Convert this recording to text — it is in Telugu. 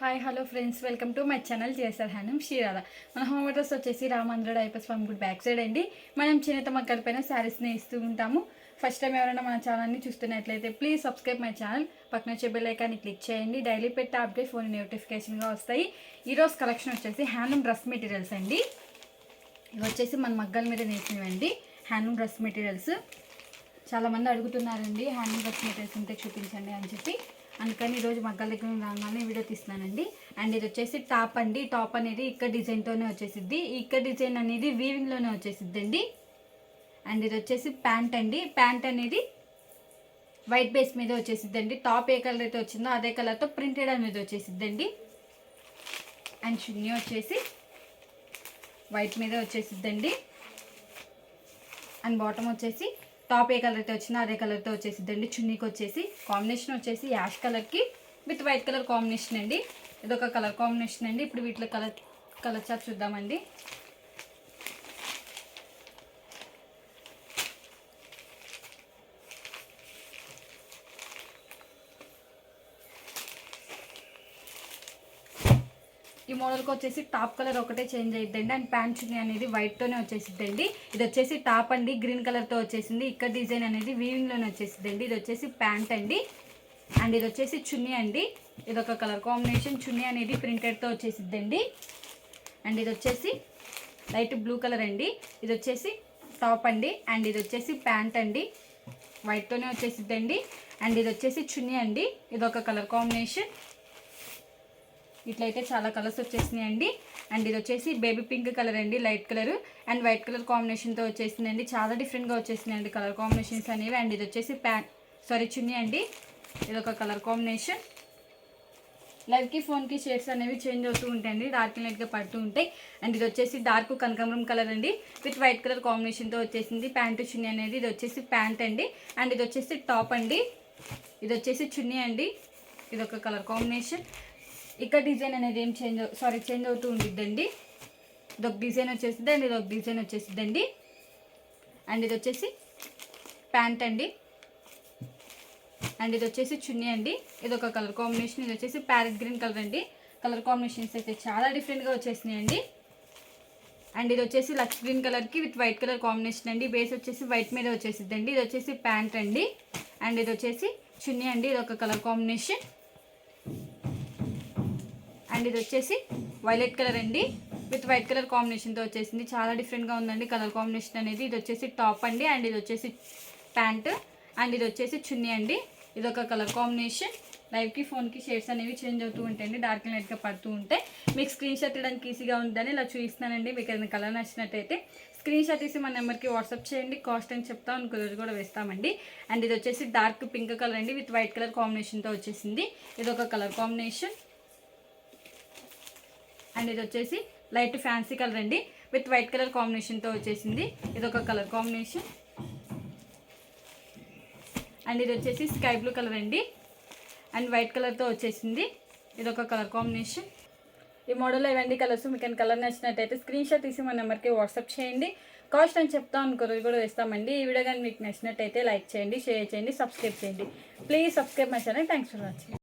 Hi hello friends, welcome to my channel GSR handloom Sriradha. మన హోమ్ అడ్రస్ వచ్చేసి Ramandhra diapers farm good back side అండి. మనం చిన్నత మక్కల పైన శారీస్ని ఇస్తూ ఉంటాము. ఫస్ట్ టైం ఎవరైనా మన ఛానల్ని చూస్తున్నట్లయితే ప్లీజ్ సబ్స్క్రైబ్ మై ఛానల్, పక్కన వచ్చే బెల్ ఐకాన్ని క్లిక్ చేయండి. డైలీ పెట్టే అప్డేట్ ఫోన్ నోటిఫికేషన్గా వస్తాయి. ఈరోజు కలెక్షన్ వచ్చేసి హ్యాండ్లూమ్ డ్రెస్ మెటీరియల్స్ అండి. ఇవి వచ్చేసి మన మగ్గల మీద నేసినవండి హ్యాండ్లూమ్ డ్రెస్ మెటీరియల్స్. చాలామంది అడుగుతున్నారండి హ్యాండ్లూమ్ డ్రెస్ మెటీరియల్స్ ఉంటే చూపించండి అని చెప్పి, అందుకని ఈరోజు మగ్గల దగ్గర రాగానే వీడియో తీస్తున్నానండి. అండ్ ఇది వచ్చేసి టాప్ అండి. టాప్ అనేది ఇక్కడ డిజైన్తోనే వచ్చేసిద్ది. ఇక్కడ డిజైన్ అనేది వీవింగ్లోనే వచ్చేసిద్దండి. అండ్ ఇది వచ్చేసి ప్యాంట్ అండి. ప్యాంట్ అనేది వైట్ బేస్ మీద వచ్చేసిద్దండి. టాప్ ఏ కలర్ అయితే వచ్చిందో అదే కలర్తో ప్రింటెడ్ అనేది వచ్చేసిద్దండి. అండ్ చున్నీ వచ్చేసి వైట్ మీద వచ్చేసిద్దండి. అండ్ బాటమ్ వచ్చేసి టాప్ ఏ కలర్ అయితే వచ్చిందో అదే కలర్తో వచ్చేసిద్దండి. చున్నీకి వచ్చేసి కాంబినేషన్ వచ్చేసి యాష్ కలర్కి విత్ వైట్ కలర్ కాంబినేషన్ అండి. ఇదొక కలర్ కాంబినేషన్ అండి. ఇప్పుడు వీటిలో కలర్ చార్ట్ చూద్దామండి. ఈ మోడల్కి వచ్చేసి టాప్ కలర్ ఒకటే చేంజ్ అయిద్దండి. అండ్ ప్యాంట్ చున్నీ అనేది వైట్తోనే వచ్చేసిద్దండి. ఇది వచ్చేసి టాప్ అండి, గ్రీన్ కలర్తో వచ్చేసింది. ఇక్కడ డిజైన్ అనేది వీవింగ్లోనే వచ్చేసిద్దండి. ఇది వచ్చేసి ప్యాంట్ అండి. అండ్ ఇది వచ్చేసి చున్నీ అండి. ఇదొక కలర్ కాంబినేషన్. చున్నీ అనేది ప్రింటెడ్తో వచ్చేసిద్దండి. అండ్ ఇది వచ్చేసి లైట్ బ్లూ కలర్ అండి. ఇది వచ్చేసి టాప్ అండి. అండ్ ఇది వచ్చేసి ప్యాంట్ అండి, వైట్తోనే వచ్చేసిద్దండి. అండ్ ఇది వచ్చేసి చున్నీ అండి. ఇదొక కలర్ కాంబినేషన్. ఇట్లయితే చాలా కలర్స్ వచ్చేసినాయండి. అండ్ ఇది వచ్చేసి బేబీ పింక్ కలర్ అండి, light colour and white colour కాంబినేషన్తో వచ్చేసిందండి. చాలా డిఫరెంట్గా వచ్చేసినాయండి కలర్ కాంబినేషన్స్ అనేవి. అండ్ ఇది వచ్చేసి చున్నీ అండి. ఇదొక కలర్ కాంబినేషన్. లైవ్కి ఫోన్కి షేడ్స్ అనేవి చేంజ్ అవుతూ ఉంటాయండి, డార్క్ అండ్ లైట్గా పడుతూ ఉంటాయి. అండ్ ఇది వచ్చేసి డార్క్ కనకాంబరం కలర్ అండి విత్ వైట్ కలర్ కాంబినేషన్తో వచ్చేసింది. ప్యాంటు చున్నీ అనేది. ఇది వచ్చేసి ప్యాంట్ అండి. అండ్ ఇది వచ్చేసి టాప్ అండి. ఇది వచ్చేసి చున్నీ అండి. ఇదొక కలర్ కాంబినేషన్. ఇక్కడ డిజైన్ అనేది ఏం చేంజ్ అవుతూ ఉండిద్దండి. ఇదొక డిజైన్ వచ్చేసిద్ది అండ్ ఇదొక డిజైన్ వచ్చేసిద్దండి. అండ్ ఇది వచ్చేసి ప్యాంట్ అండి. అండ్ ఇది వచ్చేసి చున్నీ అండి. ఇదొక కలర్ కాంబినేషన్. ఇది వచ్చేసి ప్యారెట్ గ్రీన్ కలర్ అండి. కలర్ కాంబినేషన్స్ అయితే చాలా డిఫరెంట్గా వచ్చేసినాయండి. అండ్ ఇది వచ్చేసి లక్స్ గ్రీన్ కలర్కి విత్ వైట్ కలర్ కాంబినేషన్ అండి. బేస్ వచ్చేసి వైట్ మీద వచ్చేసిద్దండి. ఇది వచ్చేసి ప్యాంట్ అండి. అండ్ ఇది వచ్చేసి చున్నీ అండి. ఇదొక కలర్ కాంబినేషన్. అండ్ ఇది వచ్చేసి వైలెట్ కలర్ అండి విత్ వైట్ కలర్ కాంబినేషన్తో వచ్చేసింది. చాలా డిఫరెంట్గా ఉందండి కలర్ కాంబినేషన్ అనేది. ఇది వచ్చేసి టాప్ అండి. అండ్ ఇది వచ్చేసి ప్యాంట్. అండ్ ఇది వచ్చేసి చున్నీ అండి. ఇదొక కలర్ కాంబినేషన్. లైవ్కి ఫోన్కి షేడ్స్ అనేవి చేంజ్ అవుతూ ఉంటాయండి, డార్క్ అండ్ లైట్గా పడుతూ ఉంటాయి. మీకు స్క్రీన్ షాట్ ఇవ్వడానికి ఈజీగా ఉంటుందని ఇలా చూపిస్తున్నానండి. మీకు ఏదైనా కలర్ నచ్చినట్టయితే స్క్రీన్ షాట్ తీసి మన నెంబర్కి వాట్సాప్ చేయండి. కాస్ట్ అని చెప్తాం, ఇంకో రోజు కూడా వేస్తామండి. అండ్ ఇది వచ్చేసి డార్క్ పింక్ కలర్ అండి విత్ వైట్ కలర్ కాంబినేషన్తో వచ్చేసింది. ఇదొక కలర్ కాంబినేషన్. అండ్ ఇది వచ్చేసి లైట్ ఫ్యాన్సీ కలర్ అండి విత్ వైట్ కలర్ కాంబినేషన్తో వచ్చేసింది. ఇదొక కలర్ కాంబినేషన్. అండ్ ఇది వచ్చేసి స్కై బ్లూ కలర్ అండి అండ్ వైట్ కలర్తో వచ్చేసింది. ఇదొక కలర్ కాంబినేషన్. ఈ మోడల్లో ఇవన్నీ కలర్స్ మీకు కలర్ నచ్చినట్టయితే స్క్రీన్ షాట్ తీసి మన నెంబర్కి వాట్సాప్ చేయండి. కాస్ట్ అని చెప్తాం, ఇంకో రోజు కూడా వేస్తామండి. ఈ వీడియో కానీ మీకు నచ్చినట్టయితే లైక్ చేయండి, షేర్ చేయండి, సబ్స్క్రైబ్ చేయండి. Please subscribe my channel. Thanks for watching.